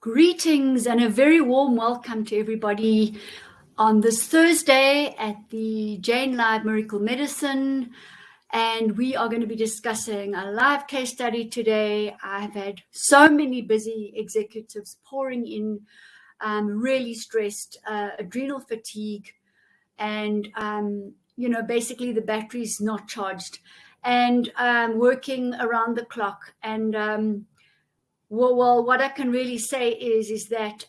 Greetings and a very warm welcome to everybody on this Thursday at the Jane Live Miracle Medicine. And we are going to be discussing a live case study today. I've had so many busy executives pouring in, really stressed, adrenal fatigue, and, basically the battery's not charged, and working around the clock. And well, what I can really say is that,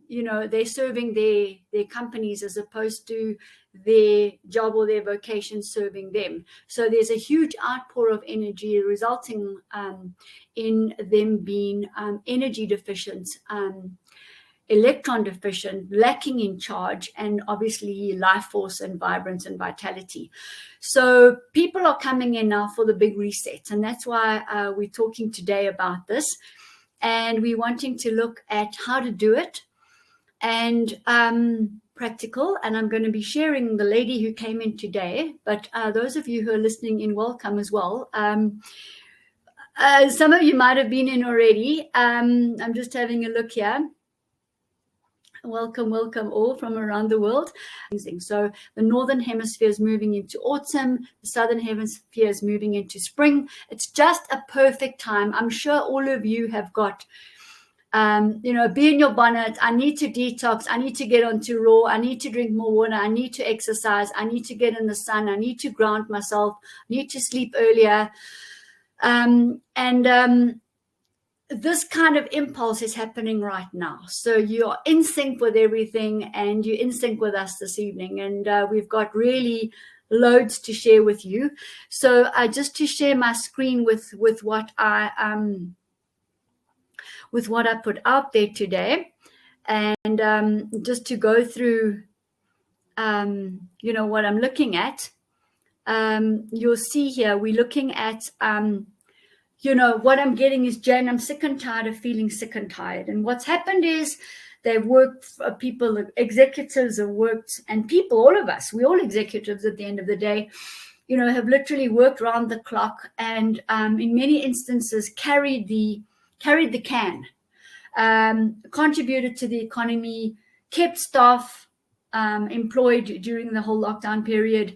they're serving their companies as opposed to their job or their vocation serving them. So there's a huge outpour of energy resulting in them being energy deficient, electron deficient, lacking in charge, and obviously life force and vibrance and vitality. So people are coming in now for the big reset. And that's why we're talking today about this. And we're wanting to look at how to do it and practical. And I'm going to be sharing the lady who came in today. But those of you who are listening in, welcome as well. Some of you might have been in already. I'm just having a look here. Welcome all from around the world. So the Northern Hemisphere is moving into autumn. The Southern Hemisphere is moving into spring. It's just a perfect time. I'm sure all of you have got, be in your bonnet. I need to detox. I need to get onto raw. I need to drink more water. I need to exercise. I need to get in the sun. I need to ground myself. I need to sleep earlier. This kind of impulse is happening right now. So you're in sync with everything, and you're in sync with us this evening. And we've got really loads to share with you. So just to share my screen with what I put out there today, and just to go through, what I'm looking at. You'll see here we're looking at. What I'm getting is, Jane, I'm sick and tired of feeling sick and tired. And what's happened is they've worked, executives have worked, and people, all of us, we're all executives at the end of the day, have literally worked around the clock and in many instances carried the can, contributed to the economy, kept staff employed during the whole lockdown period,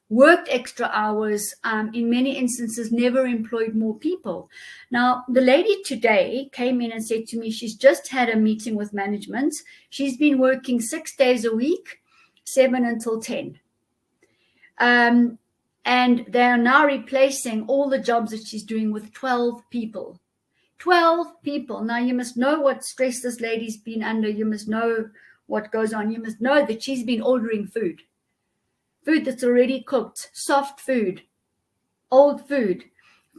worked extra hours, in many instances never employed more people. Now, the lady today came in and said to me she's just had a meeting with management. She's been working 6 days a week, 7 until 10. And they are now replacing all the jobs that she's doing with 12 people. 12 people. Now, you must know what stress this lady's been under. You must know what goes on. You must know that she's been ordering food that's already cooked, soft food, old food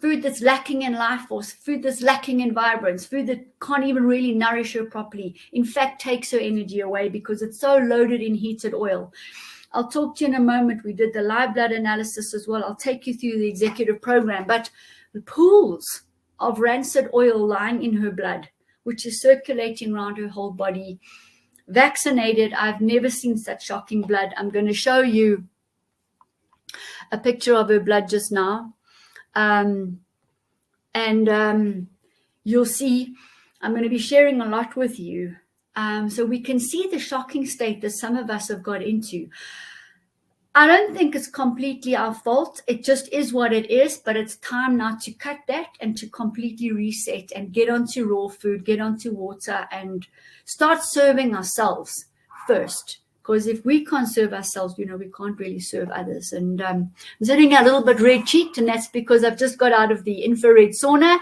that's lacking in life force, food that's lacking in vibrance, food that can't even really nourish her properly. In fact, takes her energy away because it's so loaded in heated oil. I'll talk to you in a moment. We did the live blood analysis as well. I'll take you through the executive program. But the pools of rancid oil lying in her blood, which is circulating around her whole body, vaccinated. I've never seen such shocking blood. I'm going to show you a picture of her blood just now. You'll see I'm going to be sharing a lot with you. So we can see the shocking state that some of us have got into. I don't think it's completely our fault. It just is what it is, but it's time now to cut that and to completely reset and get onto raw food, get onto water, and start serving ourselves first. Because if we can't serve ourselves, we can't really serve others. And I'm sitting a little bit red-cheeked, and that's because I've just got out of the infrared sauna.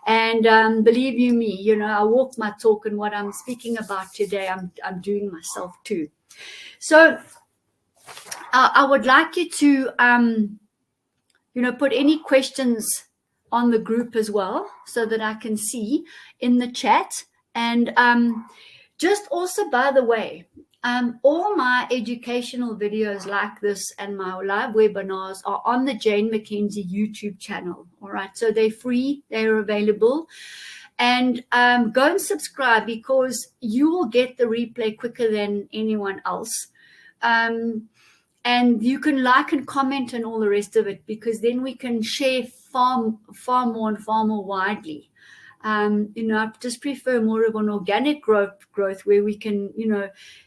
And believe you me, I walk my talk, and what I'm speaking about today, I'm doing myself too. So I would like you to, put any questions on the group as well, so that I can see in the chat. And just also, by the way, all my educational videos like this and my live webinars are on the Jane Mackenzie YouTube channel. All right. So they're free. They're available. And go and subscribe, because you will get the replay quicker than anyone else. And you can like and comment and all the rest of it, because then we can share far more and far more widely. I just prefer more of an organic growth where we can,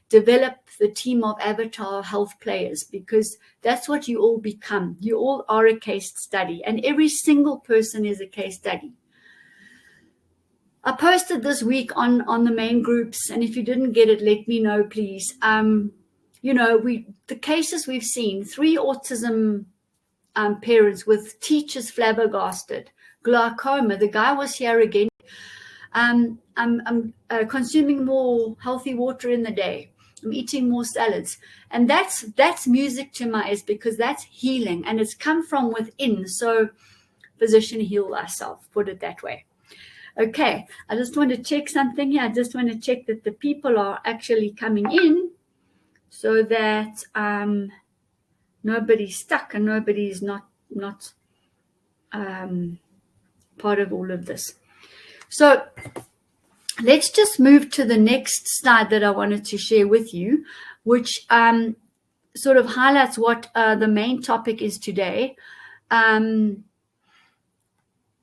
develop the team of avatar health players, because that's what you all become. You all are a case study, and every single person is a case study. I posted this week on the main groups, and if you didn't get it, let me know, please. The cases we've seen, 3 autism parents with teachers flabbergasted, glaucoma. The guy was here again. I'm consuming more healthy water in the day. I'm eating more salads. And that's music to my ears, because that's healing, and it's come from within. So physician, heal thyself, put it that way. Okay, I just want to check something here. I just want to check that the people are actually coming in, so that nobody's stuck and nobody's not part of all of this. So let's just move to the next slide that I wanted to share with you, which sort of highlights what the main topic is today.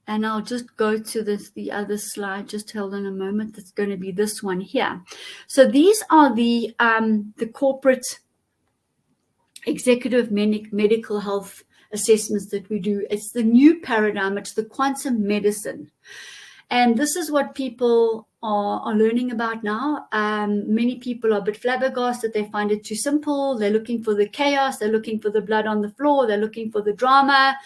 And I'll just go to the other slide. Just hold on a moment. That's going to be this one here. So these are the corporate executive medical health assessments that we do. It's the new paradigm. It's the quantum medicine. And this is what people are learning about now. Many people are a bit flabbergasted. They find it too simple. They're looking for the chaos. They're looking for the blood on the floor. They're looking for the drama,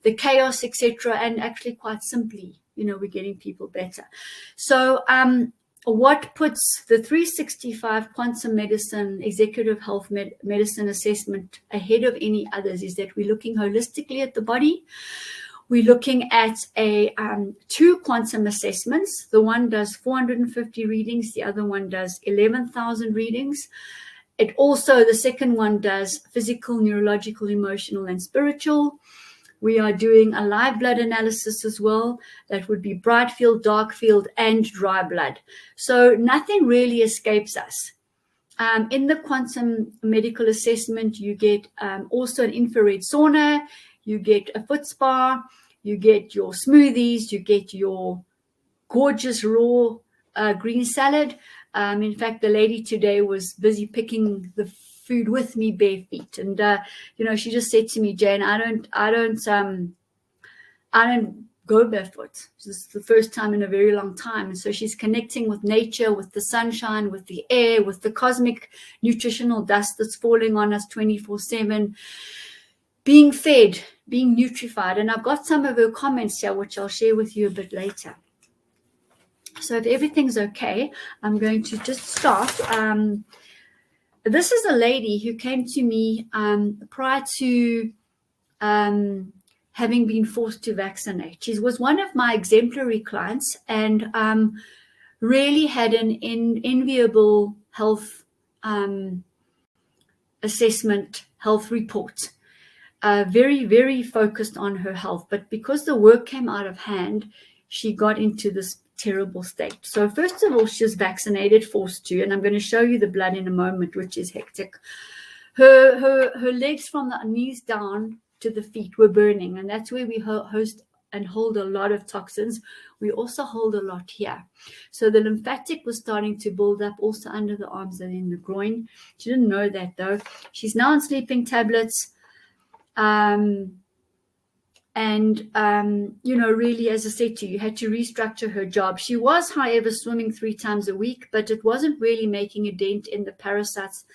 the chaos, etc. And actually, quite simply, we're getting people better. So what puts the 365 quantum medicine executive health medicine assessment ahead of any others is that we're looking holistically at the body. We're looking at 2 quantum assessments. The one does 450 readings. The other one does 11,000 readings. The second one does physical, neurological, emotional, and spiritual. We are doing a live blood analysis as well. That would be bright field, dark field, and dry blood. So nothing really escapes us. In the quantum medical assessment, you get also an infrared sauna. You get a foot spa, you get your smoothies, you get your gorgeous raw green salad. In fact, the lady today was busy picking the food with me bare feet, and she just said to me, Jane, I don't go barefoot. This is the first time in a very long time. And so she's connecting with nature, with the sunshine, with the air, with the cosmic nutritional dust that's falling on us 24/7. Being fed, being nutrified. And I've got some of her comments here, which I'll share with you a bit later. So if everything's okay, I'm going to just start. This is a lady who came to me prior to having been forced to vaccinate. She was one of my exemplary clients, and really had an enviable health assessment, health report. Very, very focused on her health. But because the work came out of hand, she got into this terrible state. So first of all, she was vaccinated, forced to, and I'm going to show you the blood in a moment, which is hectic. Her legs from the knees down to the feet were burning, and that's where we host and hold a lot of toxins. We also hold a lot here. So the lymphatic was starting to build up also under the arms and in the groin. She didn't know that though. She's now on sleeping tablets. Really, as I said to you, had to restructure her job. She was, however, swimming 3 times a week, but it wasn't really making a dent in the parasites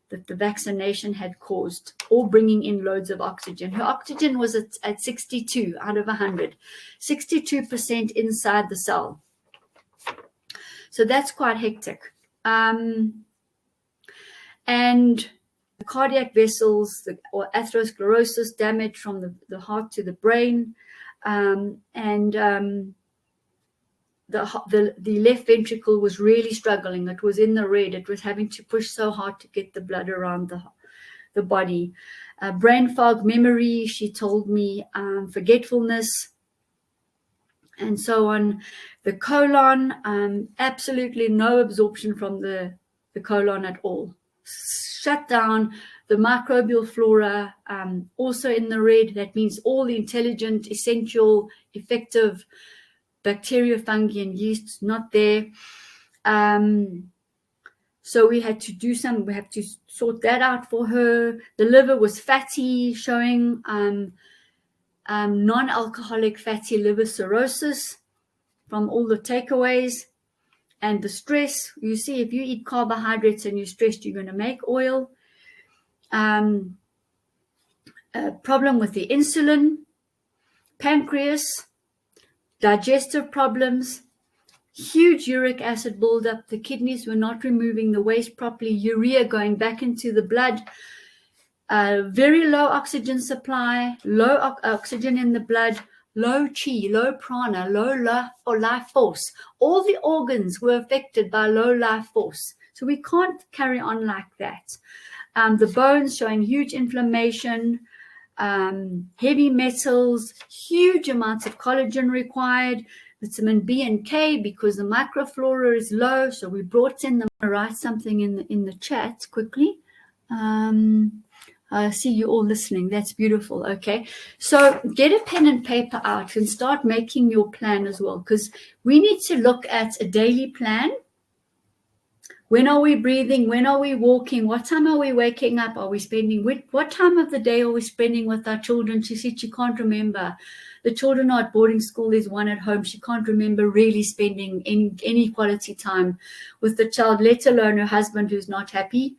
that the vaccination had caused, or bringing in loads of oxygen. Her oxygen was at 62 out of 100, 62% inside the cell. So that's quite hectic. And the cardiac vessels, or atherosclerosis, damage from the heart to the brain, the left ventricle was really struggling. It was in the red. It was having to push so hard to get the blood around the body. Brain fog, memory, she told me, forgetfulness, and so on. The colon, absolutely no absorption from the colon at all. Shut down. The microbial flora, also in the red. That means all the intelligent, essential, effective bacteria, fungi, and yeast, not there. So we had to do we have to sort that out for her. The liver was fatty, showing non-alcoholic fatty liver cirrhosis from all the takeaways. And the stress, you see, if you eat carbohydrates and you're stressed, you're going to make oil. A problem with the insulin, pancreas, digestive problems, huge uric acid buildup. The kidneys were not removing the waste properly, urea going back into the blood, very low oxygen supply, low oxygen in the blood, low chi, low prana, low life force. All the organs were affected by low life force. So we can't carry on like that. The bones showing huge inflammation, heavy metals, huge amounts of collagen required, vitamin B and K because the microflora is low. So we brought in them. Write something in the chat quickly. I see you all listening. That's beautiful. Okay. So get a pen and paper out and start making your plan as well, because we need to look at a daily plan. When are we breathing? When are we walking? What time are we waking up? Are we spending what time of the day are we spending with our children? She said she can't remember. The children are at boarding school. There's one at home. She can't remember really spending any quality time with the child, let alone her husband who's not happy.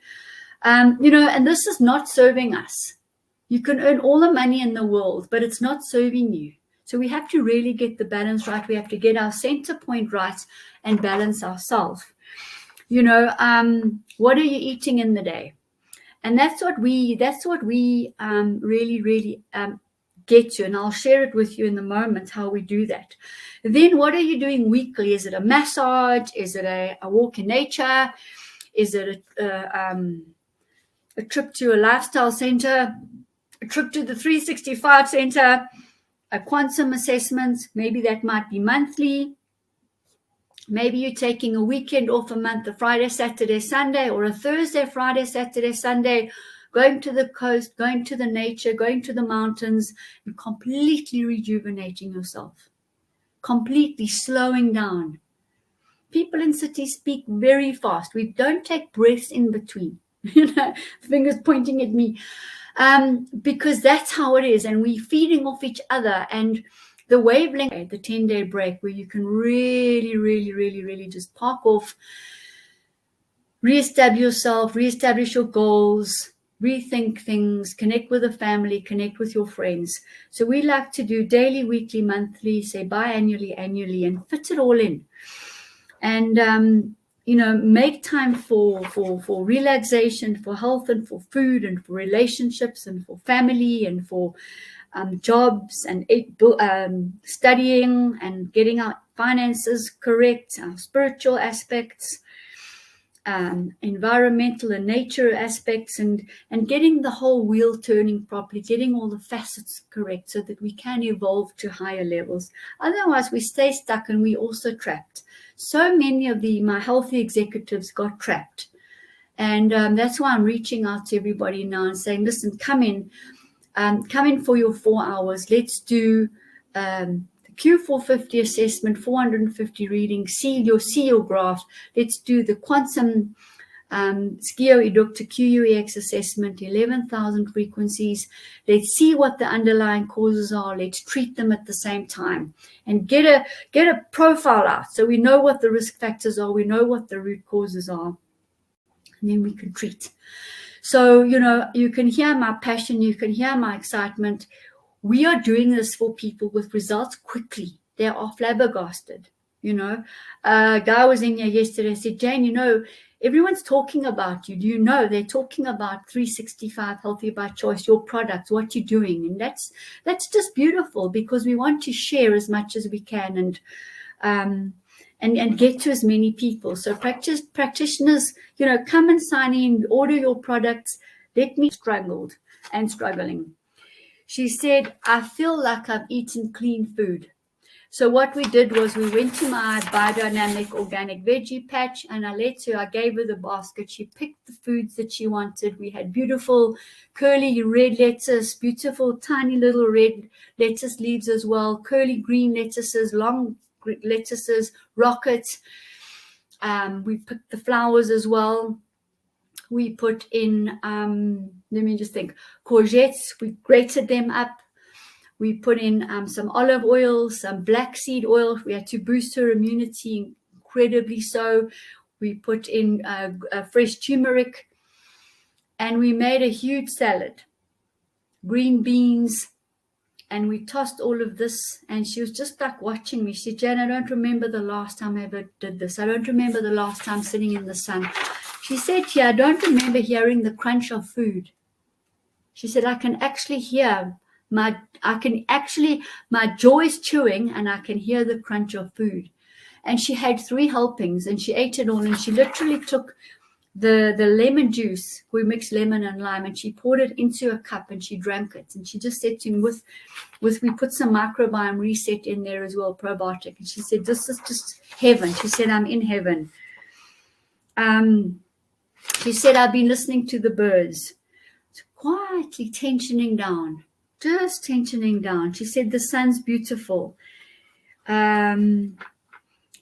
And this is not serving us. You can earn all the money in the world, but it's not serving you. So we have to really get the balance right. We have to get our center point right and balance ourselves. What are you eating in the day? And that's what we really, really get to. And I'll share it with you in a moment, how we do that. Then what are you doing weekly? Is it a massage? Is it a walk in nature? Is it a trip to a lifestyle center, a trip to the 365 center, a quantum assessment? Maybe that might be monthly. Maybe you're taking a weekend off a month, a Friday, Saturday, Sunday, or a Thursday, Friday, Saturday, Sunday, going to the coast, going to the nature, going to the mountains, and completely rejuvenating yourself, completely slowing down. People in cities speak very fast. We don't take breaths in between. Fingers pointing at me, because that's how it is. And we're feeding off each other. And the wavelength, the 10-day break, where you can really, really, really, really just park off, reestablish yourself, reestablish your goals, rethink things, connect with the family, connect with your friends. So we like to do daily, weekly, monthly, say biannually, annually, and fit it all in. And make time for relaxation, for health, and for food, and for relationships, and for family, and for jobs, and studying, and getting our finances correct, our spiritual aspects, environmental and nature aspects, and getting the whole wheel turning properly, getting all the facets correct so that we can evolve to higher levels. Otherwise, we stay stuck and we're also trapped. So many of my healthy executives got trapped. And that's why I'm reaching out to everybody now and saying, listen, come in for your 4 hours. Let's do the Q450 assessment, 450 readings, see your graph. Let's do the quantum EDUCTOR QUEX assessment, 11,000 frequencies. Let's see what the underlying causes are. Let's treat them at the same time and get a profile out so we know what the risk factors are. We know what the root causes are, and then we can treat. So, you can hear my passion. You can hear my excitement. We are doing this for people with results quickly. They are flabbergasted. A guy was in here yesterday and said, Jane, everyone's talking about you. Do you know they're talking about 365 Healthy by Choice, your products, what you're doing? And that's just beautiful, because we want to share as much as we can and get to as many people. So practitioners, come and sign in, order your products. Let me struggled and struggling. She said, I feel like I've eaten clean food. So what we did was we went to my biodynamic organic veggie patch, and I gave her the basket. She picked the foods that she wanted. We had beautiful curly red lettuce, beautiful tiny little red lettuce leaves as well, curly green lettuces, long lettuces, rockets. We picked the flowers as well. We put in, let me just think, courgettes. We grated them up. We put in some olive oil, some black seed oil. We had to boost her immunity incredibly so. We put in fresh turmeric. And we made a huge salad, green beans, and we tossed all of this. And she was just like watching me. She said, Jan, I don't remember the last time I ever did this. I don't remember the last time sitting in the sun. She said, yeah, I don't remember hearing the crunch of food. She said, I can actually hear my jaw is chewing and I can hear the crunch of food. And she had 3 helpings and she ate it all. And she literally took the lemon juice. We mixed lemon and lime and she poured it into a cup and she drank it. And she just said to me, we put some microbiome reset in there as well, probiotic. And she said, this is just heaven. She said, I'm in heaven. She said, I've been listening to the birds. Quietly tensioning down, just tensioning down. She said, the sun's beautiful.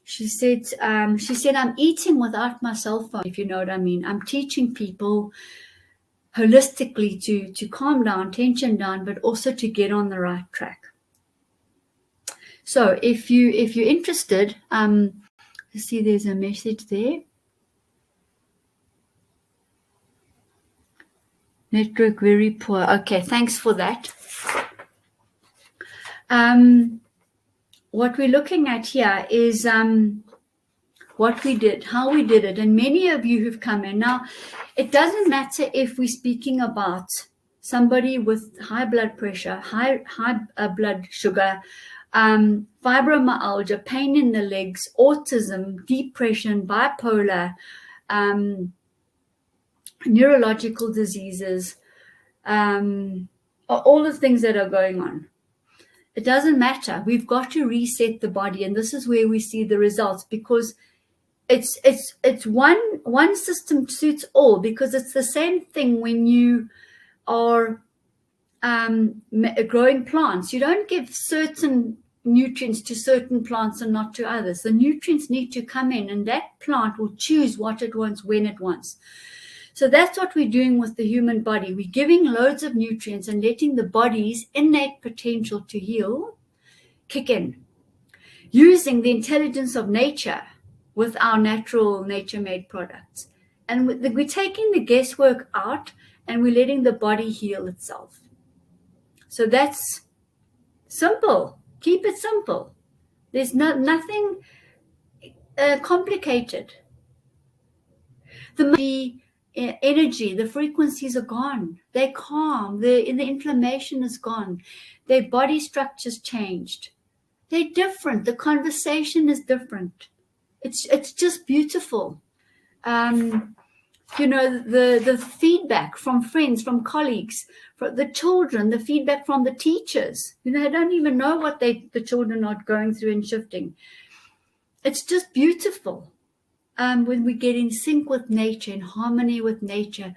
She said, I'm eating without my cell phone, if you know what I mean. I'm teaching people holistically to calm down, tension down, but also to get on the right track. So if you're interested, let's see, there's a message there. Network very poor. Okay, thanks for that. What we're looking at here is what we did, how we did it. And many of you who've come in. Now, it doesn't matter if we're speaking about somebody with high blood pressure, high blood sugar, fibromyalgia, pain in the legs, autism, depression, bipolar, neurological diseases, all the things that are going on. It doesn't matter. We've got to reset the body, and this is where we see the results, because it's one system suits all, because it's the same thing when you are growing plants. You don't give certain nutrients to certain plants and not to others. The nutrients need to come in, and that plant will choose what it wants when it wants. So that's what we're doing with the human body. We're giving loads of nutrients and letting the body's innate potential to heal kick in, using the intelligence of nature with our natural nature-made products. And we're taking the guesswork out and we're letting the body heal itself. So that's simple. Keep it simple. There's nothing complicated. The energy, the frequencies are gone. They're calm. The inflammation is gone. Their body structure's changed. They're different. The conversation is different. It's just beautiful. The feedback from friends, from colleagues, from the children, the feedback from the teachers. They don't even know what the children are going through and shifting. It's just beautiful. When we get in sync with nature, in harmony with nature,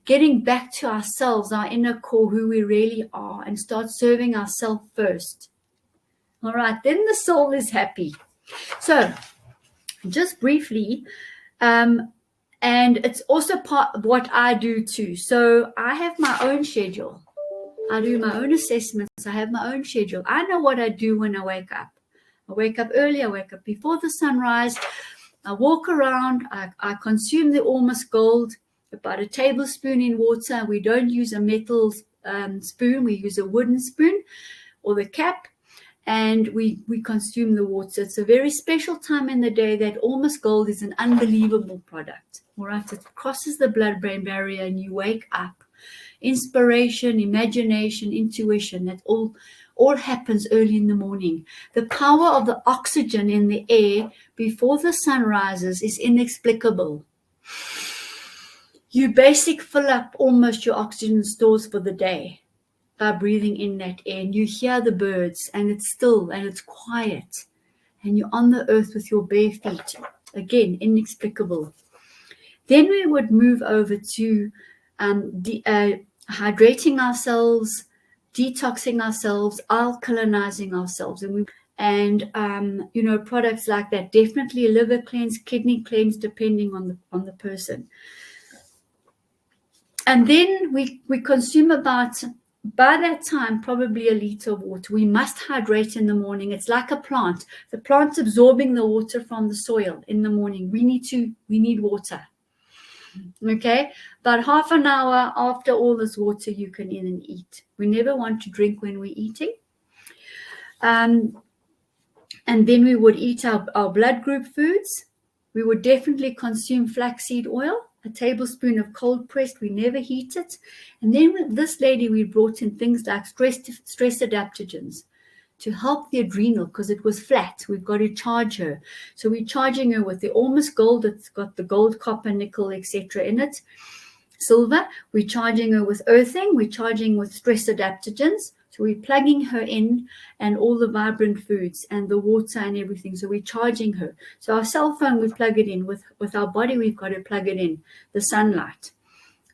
getting back to ourselves, our inner core, who we really are, and start serving ourselves first. All right, then the soul is happy. So just briefly, and it's also part of what I do too. So I have my own schedule. I do my own assessments. I have my own schedule. I know what I do when I wake up. I wake up early. I wake up before the sunrise. I walk around, I consume the almost gold, about a tablespoon in water. We don't use a metal spoon, we use a wooden spoon or the cap, and we consume the water. It's a very special time in the day. That almost gold is an unbelievable product. All right, it crosses the blood-brain barrier and you wake up. Inspiration, imagination, intuition, that all happens early in the morning. The power of the oxygen in the air before the sun rises is inexplicable. You basically fill up almost your oxygen stores for the day by breathing in that air. And you hear the birds, and it's still and it's quiet. And you're on the earth with your bare feet. Again, inexplicable. Then we would move over to hydrating ourselves, detoxing ourselves, alkalinizing ourselves, and products like that. Definitely a liver cleanse, kidney cleanse, depending on the person. And then we consume about, by that time, probably a liter of water. We must hydrate in the morning. It's like a plant. The plant's absorbing the water from the soil in the morning. We need water. Okay, about half an hour after all this water, you can in and eat. We never want to drink when we're eating. And then we would eat our blood group foods. We would definitely consume flaxseed oil, a tablespoon of cold pressed. We never heat it. And then with this lady, we brought in things like stress adaptogens to help the adrenal, because it was flat. We've got to charge her. So we're charging her with the Almost Gold. It's got the gold, copper, nickel, etc. in it. Silver. We're charging her with earthing. We're charging with stress adaptogens. So we're plugging her in, and all the vibrant foods and the water and everything. So we're charging her. So our cell phone, we plug it in. With our body, we've got to plug it in. The sunlight,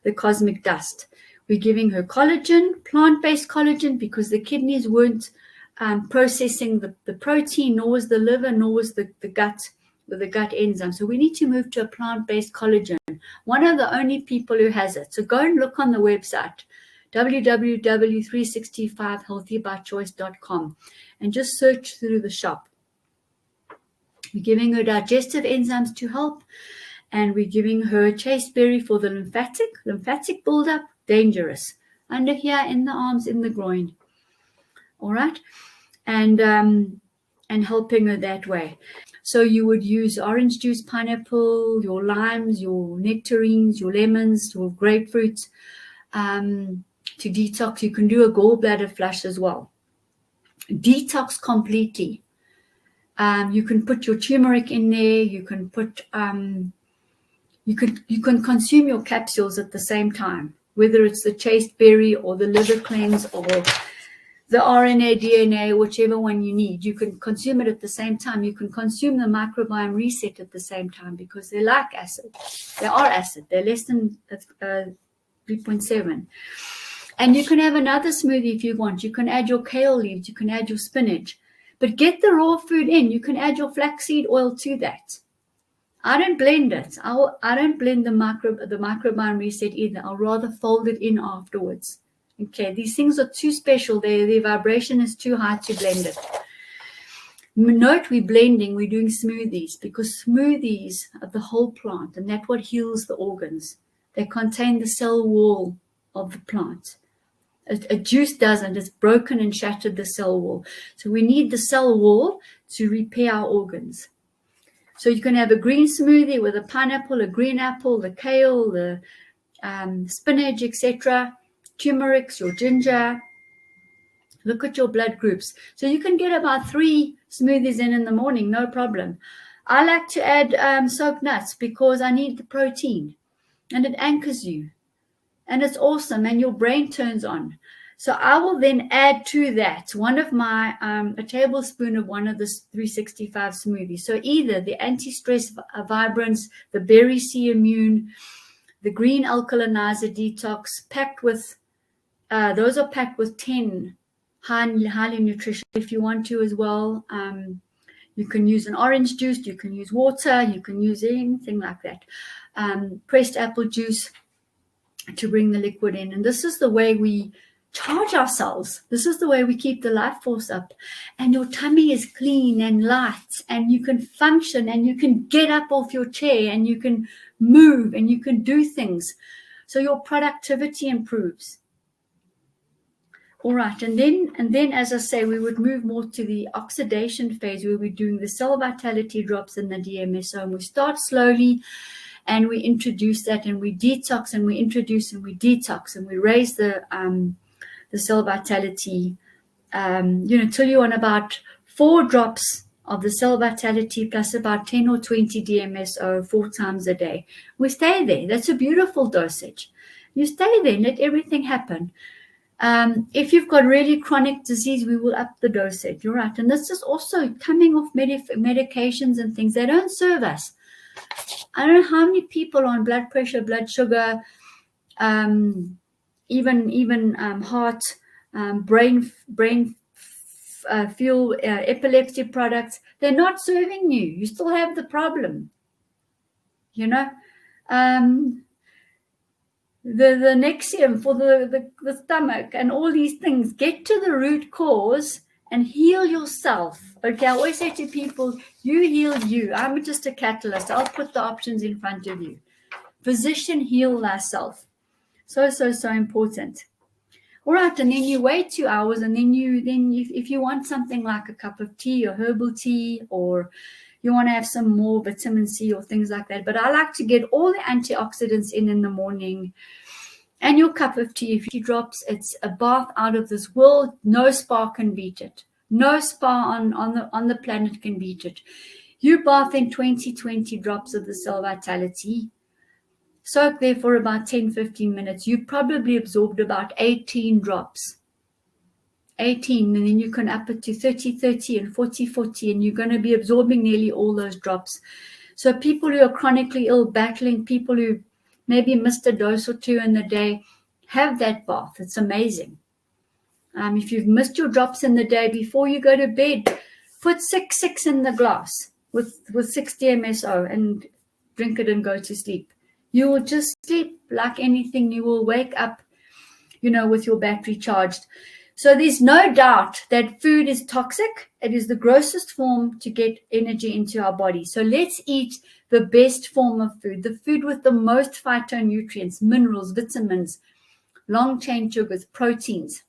the cosmic dust. We're giving her collagen, plant-based collagen, because the kidneys weren't processing the protein, nor was the liver, nor was the gut, with the gut enzyme. So we need to move to a plant-based collagen. One of the only people who has it. So go and look on the website, www.365healthybychoice.com, and just search through the shop. We're giving her digestive enzymes to help, and we're giving her chasteberry for the lymphatic buildup. Dangerous. Under here, in the arms, in the groin. All right, and helping her that way. So you would use orange juice, pineapple, your limes, your nectarines, your lemons, your grapefruits to detox. You can do a gallbladder flush as well. Detox completely. You can put your turmeric in there. You can put you can consume your capsules at the same time, whether it's the chasteberry or the liver cleanse or the RNA, DNA, whichever one you need. You can consume it at the same time. You can consume the microbiome reset at the same time, because they like acid. They are acid. They're less than 3.7. And you can have another smoothie if you want. You can add your kale leaves. You can add your spinach. But get the raw food in. You can add your flaxseed oil to that. I don't blend it. I don't blend the microbiome reset either. I'll rather fold it in afterwards. Okay, these things are too special. Their vibration is too high to blend it. Note we're blending, we're doing smoothies, because smoothies are the whole plant, and that's what heals the organs. They contain the cell wall of the plant. A juice doesn't. It's broken and shattered the cell wall. So we need the cell wall to repair our organs. So you can have a green smoothie with a pineapple, a green apple, the kale, the spinach, etc., turmeric, your ginger. Look at your blood groups. So you can get about 3 smoothies in the morning, no problem. I like to add soaked nuts because I need the protein, and it anchors you, and it's awesome, and your brain turns on. So I will then add to that one of my a tablespoon of one of the 365 smoothies. So either the anti-stress vibrance, the berry C immune, the green alkalinizer detox, packed with those are packed with 10 highly nutritious. If you want to as well, you can use an orange juice, you can use water, you can use anything like that. Pressed apple juice to bring the liquid in. And this is the way we charge ourselves. This is the way we keep the life force up. And your tummy is clean and light, and you can function, and you can get up off your chair, and you can move, and you can do things. So your productivity improves. All right, and then, as I say, we would move more to the oxidation phase, where we're doing the cell vitality drops and the DMSO. And we start slowly, and we introduce that, and we detox, and we introduce, and we detox, and we raise the cell vitality, till you're on about 4 drops of the cell vitality plus about 10 or 20 DMSO 4 times a day. We stay there. That's a beautiful dosage. You stay there, let everything happen. If you've got really chronic disease, we will up the dosage. You're right. And this is also coming off medications and things. They don't serve us. I don't know how many people on blood pressure, blood sugar, even heart, brain fuel epilepsy products, they're not serving you. You still have the problem. You know, the Nexium for the stomach and all these things. Get to the root cause and heal yourself. Okay, I always say to people, you heal you. I'm just a catalyst. I'll put the options in front of you. Physician, heal thyself. So important. All right, and then you wait 2 hours, and then if you want something like a cup of tea or herbal tea, or you want to have some more vitamin C or things like that. But I like to get all the antioxidants in the morning. And your cup of tea, if you drops, it's a bath out of this world. No spa can beat it. No spa on the planet can beat it. You bath in 20 drops of the Cell Vitality. Soak there for about 10-15 minutes. You probably absorbed about 18 drops. 18, and then you can up it to 30 and 40, and you're going to be absorbing nearly all those drops. So people who are chronically ill, battling, people who maybe missed a dose or two in the day, have that bath. It's amazing. If you've missed your drops in the day, before you go to bed, put six in the glass with 60 MSO and drink it and go to sleep. You will just sleep like anything. You will wake up, with your battery charged. So there's no doubt that food is toxic. It is the grossest form to get energy into our body. So let's eat the best form of food, the food with the most phytonutrients, minerals, vitamins, long-chain sugars, proteins.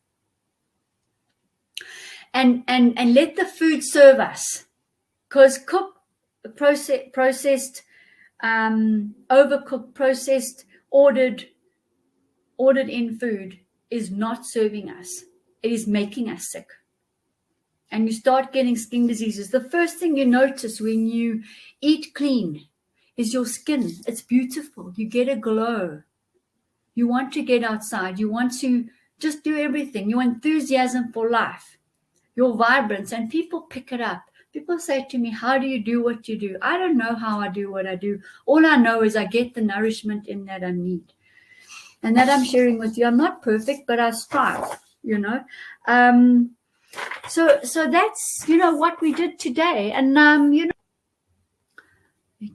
And let the food serve us. Because processed, overcooked, processed, ordered in food is not serving us. It is making us sick. And you start getting skin diseases. The first thing you notice when you eat clean is your skin. It's beautiful. You get a glow. You want to get outside. You want to just do everything. Your enthusiasm for life, your vibrance, and people pick it up. People say to me, how do you do what you do? I don't know how I do what I do. All I know is I get the nourishment in that I need. And that I'm sharing with you. I'm not perfect, but I strive, So that's, what we did today. And, let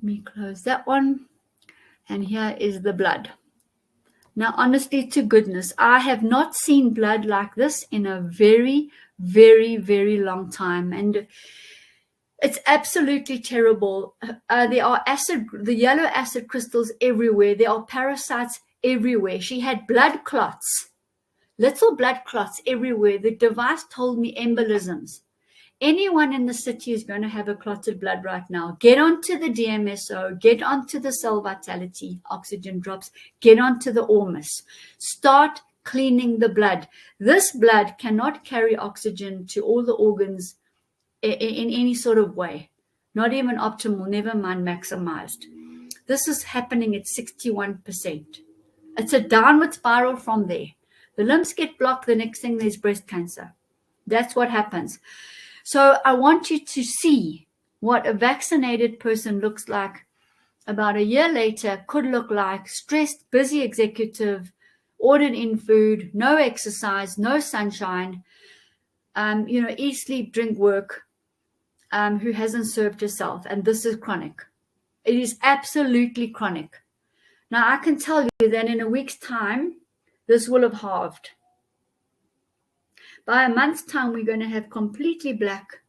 me close that one. And here is the blood. Now, honestly, to goodness, I have not seen blood like this in a very, very, very long time. And it's absolutely terrible. There are the yellow acid crystals everywhere. There are parasites everywhere. She had blood clots, little blood clots everywhere. The device told me embolisms. Anyone in the city is going to have a clotted blood right now. Get onto the DMSO, get onto the Cell Vitality oxygen drops, get onto the Ormus. Start cleaning the blood. This blood cannot carry oxygen to all the organs in any sort of way, not even optimal, never mind maximized. This is happening at 61%. It's a downward spiral from there. The lymphs get blocked, the next thing there's breast cancer. That's what happens. So I want you to see what a vaccinated person looks like about a year later, could look like: stressed, busy executive, ordered in food, no exercise, no sunshine, eat, sleep, drink, work, who hasn't served herself. And this is chronic. It is absolutely chronic. Now, I can tell you that in a week's time, this will have halved. By a month's time, we're going to have completely black,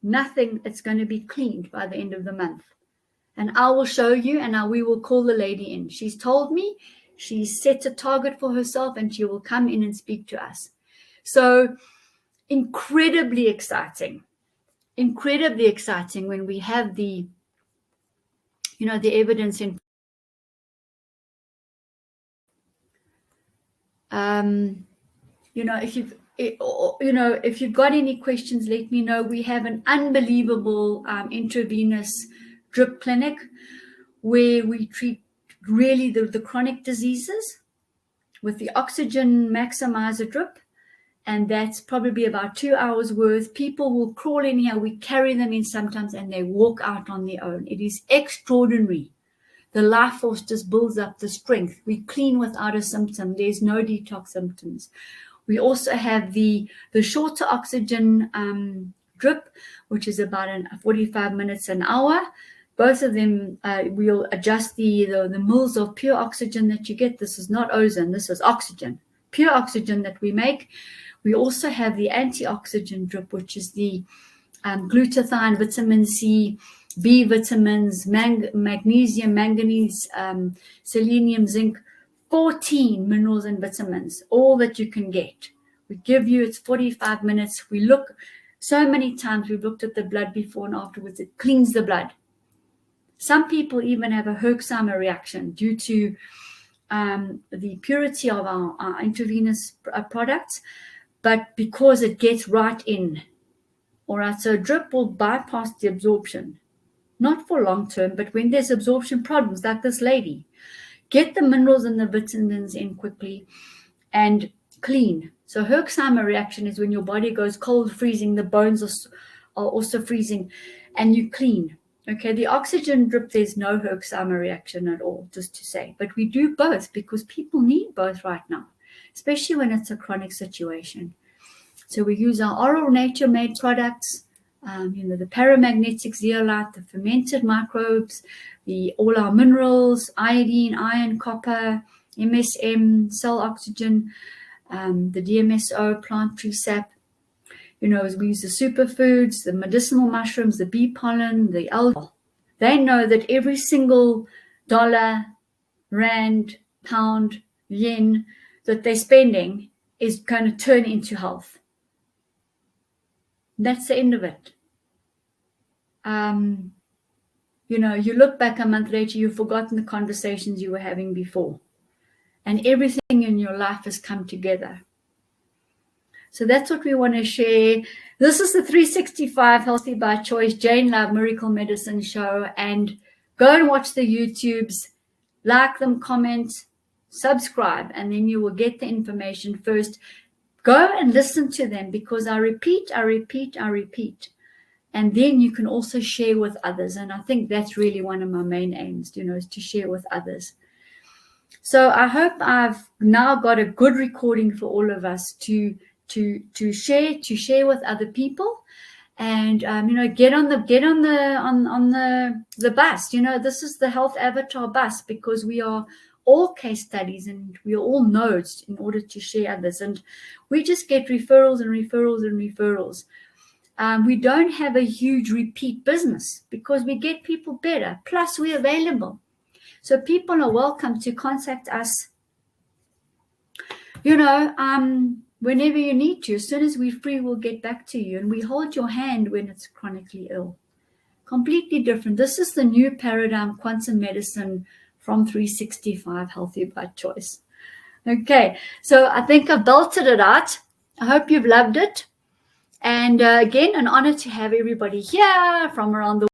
nothing. It's going to be cleaned by the end of the month. And I will show you, and we will call the lady in. She's told me she's set a target for herself, and she will come in and speak to us. So incredibly exciting when we have the evidence in. If you've got any questions, let me know. We have an unbelievable intravenous drip clinic where we treat really the chronic diseases with the oxygen maximizer drip. And that's probably about 2 hours worth. People will crawl in here. We carry them in sometimes and they walk out on their own. It is extraordinary. The life force just builds up the strength. We clean without a symptom. There's no detox symptoms. We also have the shorter oxygen drip, which is about 45 minutes an hour. Both of them, we'll adjust the moles of pure oxygen that you get. This is not ozone, this is oxygen, pure oxygen that we make. We also have the antioxidant drip, which is the glutathione, vitamin C, B vitamins, magnesium, manganese, selenium, zinc, 14 minerals and vitamins, all that you can get. We give you, it's 45 minutes. We look, so many times we've looked at the blood before and afterwards. It cleans the blood. Some people even have a Herxheimer reaction due to the purity of our intravenous products, but because it gets right in. All right, so a drip will bypass the absorption, not for long term, but when there's absorption problems like this lady, get the minerals and the vitamins in quickly and clean. So Herxheimer reaction is when your body goes cold, freezing, the bones are also freezing, and you clean. Okay, the oxygen drip, there's no Herxheimer reaction at all, just to say. But we do both because people need both right now, especially when it's a chronic situation. So we use our oral nature-made products, the paramagnetic zeolite, the fermented microbes, all our minerals, iodine, iron, copper, MSM, cell oxygen, the DMSO, plant tree sap. We use the superfoods, the medicinal mushrooms, the bee pollen, the algae. They know that every single dollar, rand, pound, yen that they're spending is going to turn into health. That's the end of it. You look back a month later, you've forgotten the conversations you were having before. And everything in your life has come together. So that's what we want to share. This is the 365 Healthy by Choice Jane Love Miracle Medicine Show. And go and watch the YouTubes, like them, comment, subscribe, and then you will get the information first. Go and listen to them because I repeat. And then you can also share with others. And I think that's really one of my main aims, is to share with others. So I hope I've now got a good recording for all of us to share with other people, and get on the bus. This is the Health Avatar bus because we are all case studies and we are all nodes in order to share others, and we just get referrals. We don't have a huge repeat business because we get people better. Plus, we're available. So people are welcome to contact us, whenever you need to. As soon as we're free, we'll get back to you. And we hold your hand when it's chronically ill. Completely different. This is the new paradigm, quantum medicine from 365 Healthy by Choice. Okay, so I think I've belted it out. I hope you've loved it. And again, an honor to have everybody here from around the world.